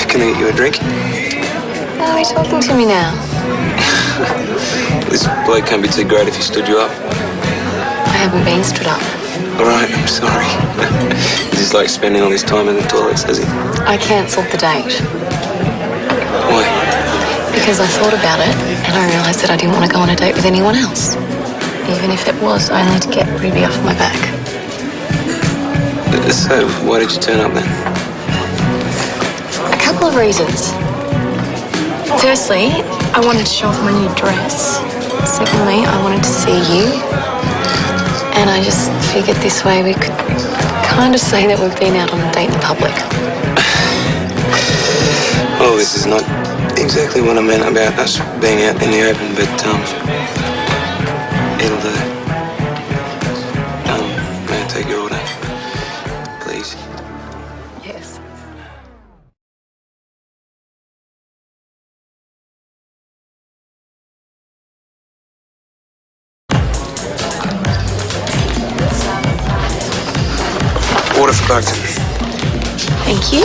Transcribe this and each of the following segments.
can I get you a drink? Why are you talking to me now? This bloke can't be too great if he stood you up. I haven't been stood up. All right, I'm sorry. He's just like spending all his time in the toilets, does he? I cancelled the date. Why? Because I thought about it and I realised that I didn't want to go on a date with anyone else. Even if it was only to get Ruby off my back. So, why did you turn up then? A couple of reasons. Firstly, I wanted to show off my new dress. Secondly, I wanted to see you. And I just figured this way we could kind of say that we've been out on a date in public. Well, this is not exactly what I meant about us being out in the open, but, it'll do. May I take your order? Please. Yes. Order for Buckton. Thank you.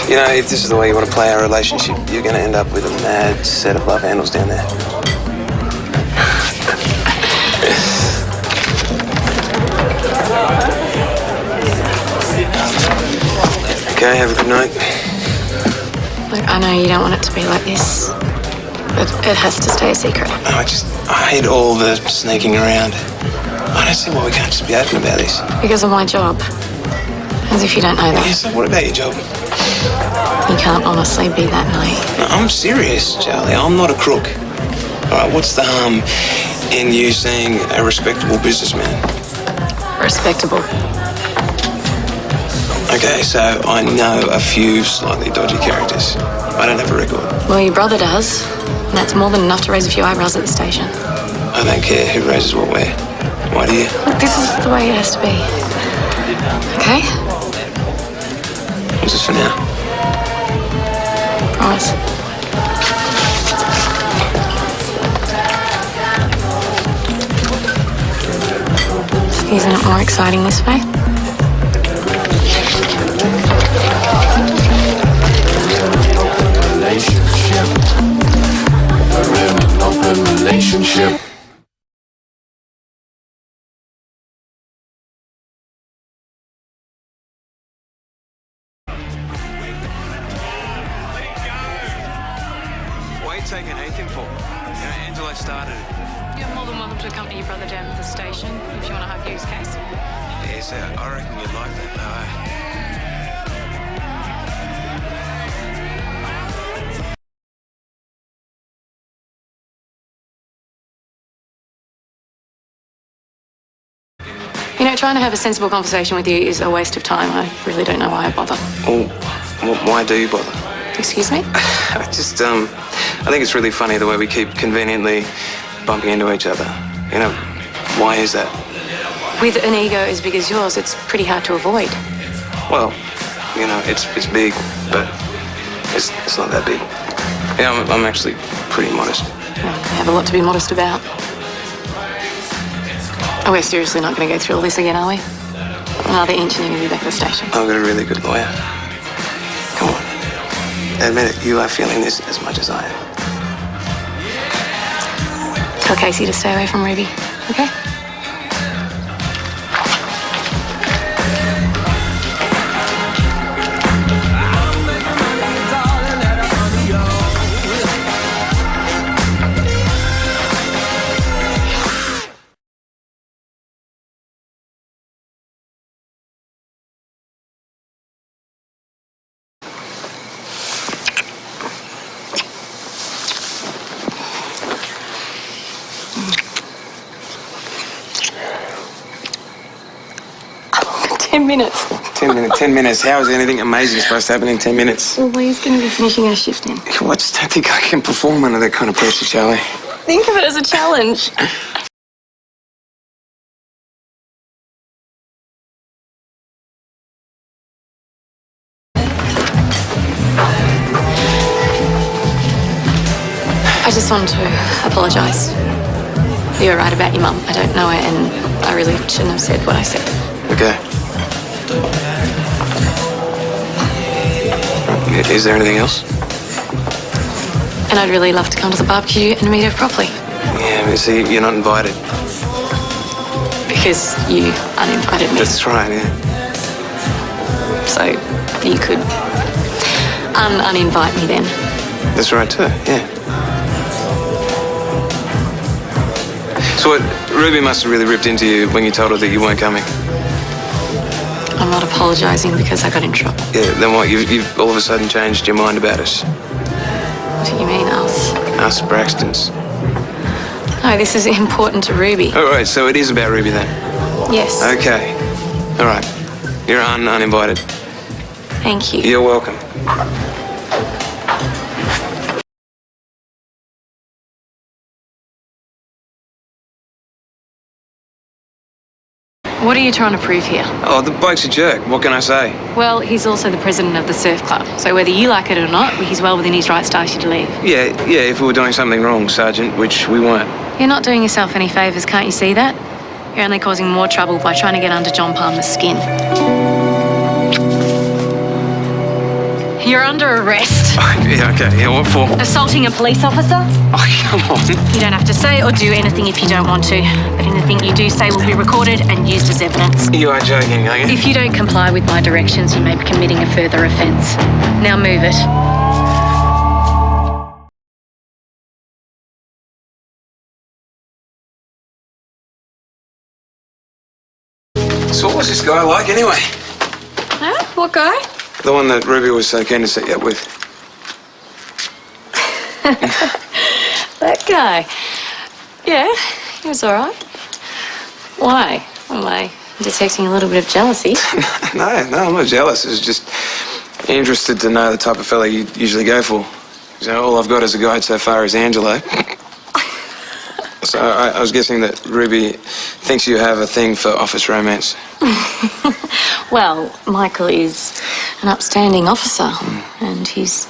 You know, if this is the way you want to play our relationship, you're going to end up with a mad set of love handles down there. Okay, have a good night. Look, I know you don't want it to be like this, but it has to stay a secret. No, I hate all the sneaking around. I don't see why we can't just be open about this. Because of my job. As if you don't know that. Yeah, so what about your job? You can't honestly be that naive. No, I'm serious, Charlie. I'm not a crook. All right, what's the harm in you seeing a respectable businessman? Respectable. Okay, so I know a few slightly dodgy characters. I don't have a record. Well, your brother does. And that's more than enough to raise a few eyebrows at the station. I don't care who raises what where. Why do you? Look, this is the way it has to be. Okay? This is for now. Promise. Isn't it more exciting this way? We're in an open relationship. Why are you taking anything for? You know, Angelo started it. You're more than welcome to accompany your brother down to the station if you want to have Hugh's case. Yes, I reckon you'd like that, though. You know, trying to have a sensible conversation with you is a waste of time. I really don't know why I bother. Well, why do you bother? Excuse me? I think it's really funny the way we keep conveniently bumping into each other. You know, why is that? With an ego as big as yours, it's pretty hard to avoid. Well, you know, it's big, but it's not that big. Yeah, I'm actually pretty modest. Well, I have a lot to be modest about. Oh, we're seriously not going to go through all this again, are we? Another inch and you're going to be back at the station. I've got a really good lawyer. Come on. Admit it, you are feeling this as much as I am. Tell Casey to stay away from Ruby, okay? Minutes. 10 minutes. How is anything amazing supposed to happen in 10 minutes? Well, he's going to be finishing our shift in. I just don't think I can perform under that kind of pressure, Charlie. Think of it as a challenge. I just wanted to apologise. You were right about your mum. I don't know her, and I really shouldn't have said what I said. Okay. Is there anything else? And I'd really love to come to the barbecue and meet her properly. Yeah, but see, you're not invited. Because you uninvited me. That's right, yeah. So you could uninvite me then. That's right too, yeah. So what, Ruby must have really ripped into you when you told her that you weren't coming. I'm not apologising because I got in trouble. Yeah, then what, you've all of a sudden changed your mind about us? What do you mean, us? Us Braxtons. No, this is important to Ruby. All right, so it is about Ruby then? Yes. Okay. All right. You're uninvited. Thank you. You're welcome. What are you trying to prove here? Oh, the bloke's a jerk. What can I say? Well, he's also the president of the surf club. So whether you like it or not, he's well within his rights to ask you to leave. Yeah, if we were doing something wrong, Sergeant, which we weren't. You're not doing yourself any favours, can't you see that? You're only causing more trouble by trying to get under John Palmer's skin. You're under arrest. Yeah, okay. Yeah, what for? Assaulting a police officer? Oh, come on. You don't have to say or do anything if you don't want to. But anything you do say will be recorded and used as evidence. You are joking, are you? If you don't comply with my directions, you may be committing a further offence. Now move it. So what was this guy like anyway? Huh? What guy? The one that Ruby was so keen to set you up with. That guy. Yeah, he was all right. Why? Am I detecting a little bit of jealousy? No, I'm not jealous. It's just interested to know the type of fella you usually go for. You know, all I've got as a guide so far is Angelo. So I was guessing that Ruby thinks you have a thing for office romance. Well, Michael is an upstanding officer, and he's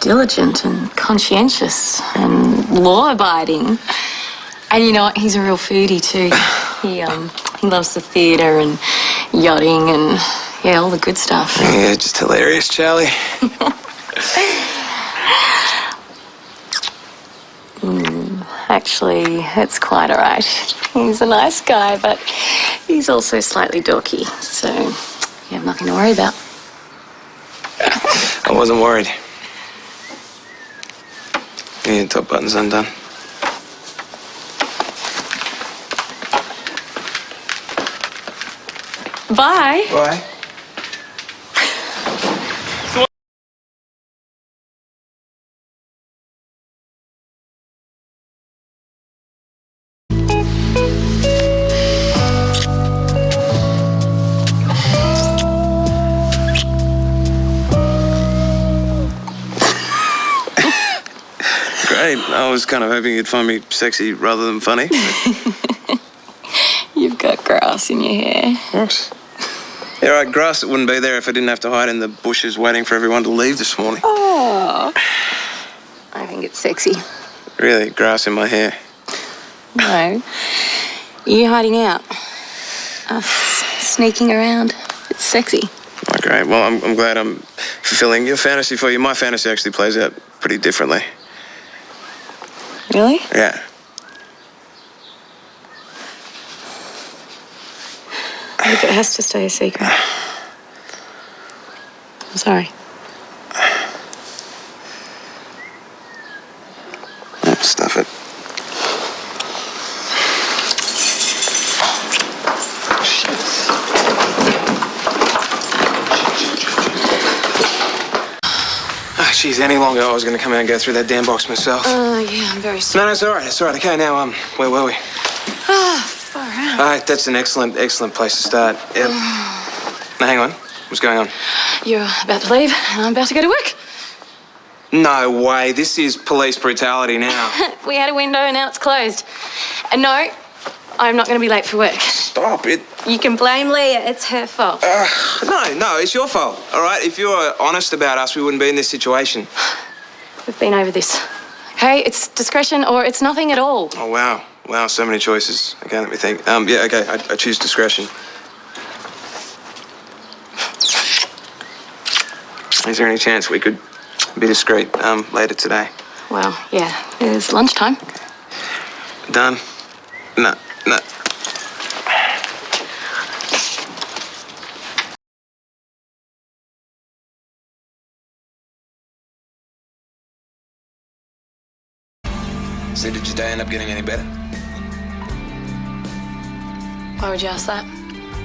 diligent and conscientious and law-abiding. And you know what? He's a real foodie too. He loves the theatre and yachting and, yeah, all the good stuff. Yeah, just hilarious, Charlie. Actually, it's quite all right. He's a nice guy, but he's also slightly dorky, so you have nothing to worry about. I wasn't worried. Yeah, top button's undone. Bye. Bye. Great. I was kind of hoping you'd find me sexy rather than funny. You've got grass in your hair. What? Yeah, right, grass that wouldn't be there if I didn't have to hide in the bushes waiting for everyone to leave this morning. Oh, I think it's sexy. Really, grass in my hair. No, you hiding out, us sneaking around. It's sexy. Oh, great. Well, I'm glad I'm fulfilling your fantasy for you. My fantasy actually plays out pretty differently. Really? Yeah. Look, it has to stay a secret. I'm sorry. Oh, stuff it. Geez, any longer I was going to come out and go through that damn box myself. Yeah, I'm very sorry. No, it's all right. It's all right. Okay, now, where were we? Far out. All right, that's an excellent place to start. Yep. Now, hang on. What's going on? You're about to leave, and I'm about to go to work. No way. This is police brutality now. We had a window, and now it's closed. And no, I'm not going to be late for work. Stop it. You can blame Leah. It's her fault. No, it's your fault, all right? If you were honest about us, we wouldn't be in this situation. We've been over this. Okay, it's discretion or it's nothing at all. Oh, wow. Wow, so many choices. Okay, let me think. Yeah, okay, I choose discretion. Is there any chance we could be discreet later today? Well, yeah, it's lunchtime. Done? No. So did your day end up getting any better? Why would you ask that?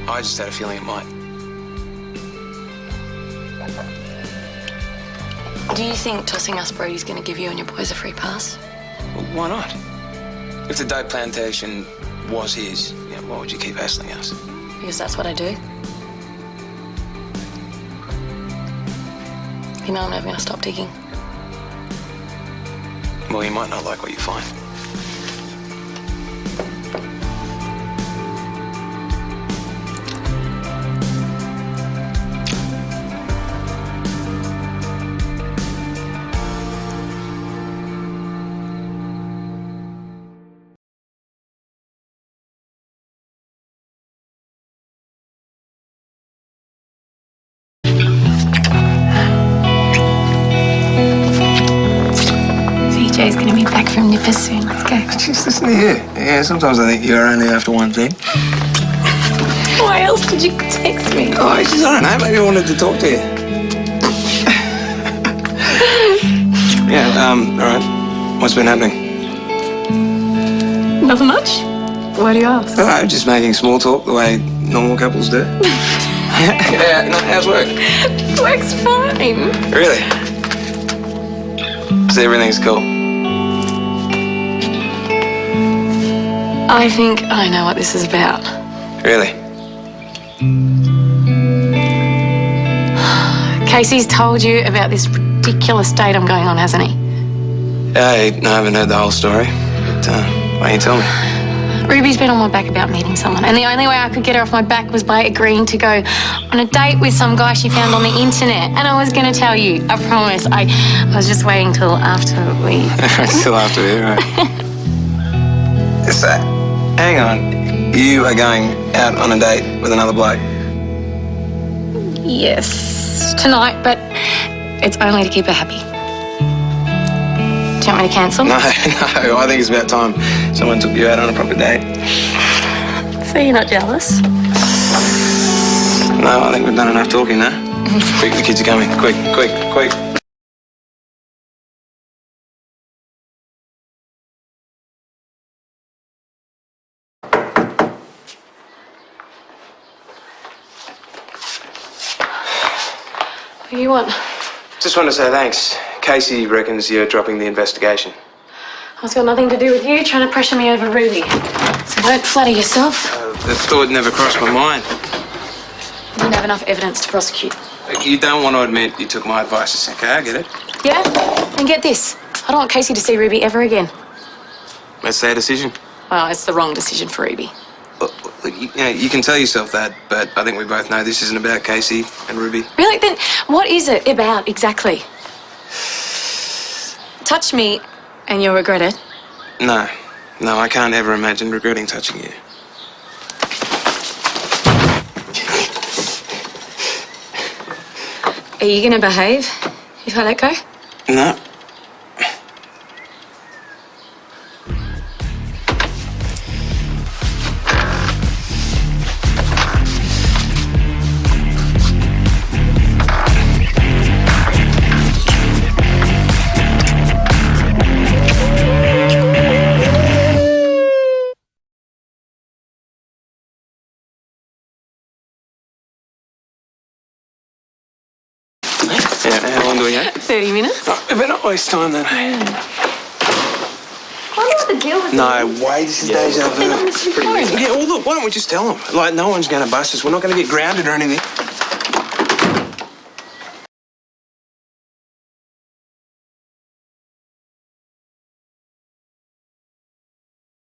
I just had a feeling it might. Do you think tossing us Brody's going to give you and your boys a free pass? Well, why not? If the dope plantation was his, why would you keep hassling us? Because that's what I do. You know I'm never going to stop digging. Well, you might not like what you find. CJ's going to be back from Nippers soon. Let's go. Just listen to you. Yeah, sometimes I think you're only after one thing. Why else did you text me? Oh, I don't know. Maybe I wanted to talk to you. Yeah, all right. What's been happening? Nothing much. Why do you ask? Oh, just making small talk the way normal couples do. Yeah, how's work? Work's fine. Really? So everything's cool? I think I know what this is about. Really? Casey's told you about this ridiculous date I'm going on, hasn't he? I haven't heard the whole story, but why don't you tell me? Ruby's been on my back about meeting someone, and the only way I could get her off my back was by agreeing to go on a date with some guy she found on the internet. And I was going to tell you, I promise. I was just waiting till after we... Till after we, right? So, hang on. You are going out on a date with another bloke? Yes, tonight, but it's only to keep her happy. Do you want me to cancel? No, I think it's about time someone took you out on a proper date. So you're not jealous? No, I think we've done enough talking now. Quick, the kids are coming. Quick. What do you want? Just want to say thanks. Casey reckons you're dropping the investigation. It's got nothing to do with you trying to pressure me over Ruby. So don't flatter yourself. The thought never crossed my mind. You didn't have enough evidence to prosecute. You don't want to admit you took my advice. Okay, I get it. Yeah? And get this. I don't want Casey to see Ruby ever again. That's their decision. Well, it's the wrong decision for Ruby. Look, you can tell yourself that, but I think we both know this isn't about Casey and Ruby. Really? Then what is it about exactly? Touch me and you'll regret it. No, I can't ever imagine regretting touching you. Are you going to behave if I let go? No. Yeah, how long do we have? 30 minutes. Oh, we better not waste time then. I don't know what the deal with No, wait, this is deja vu. They're not missing time. Yeah, well, look, why don't we just tell them? Like, no one's going to bust us. We're not going to get grounded or anything.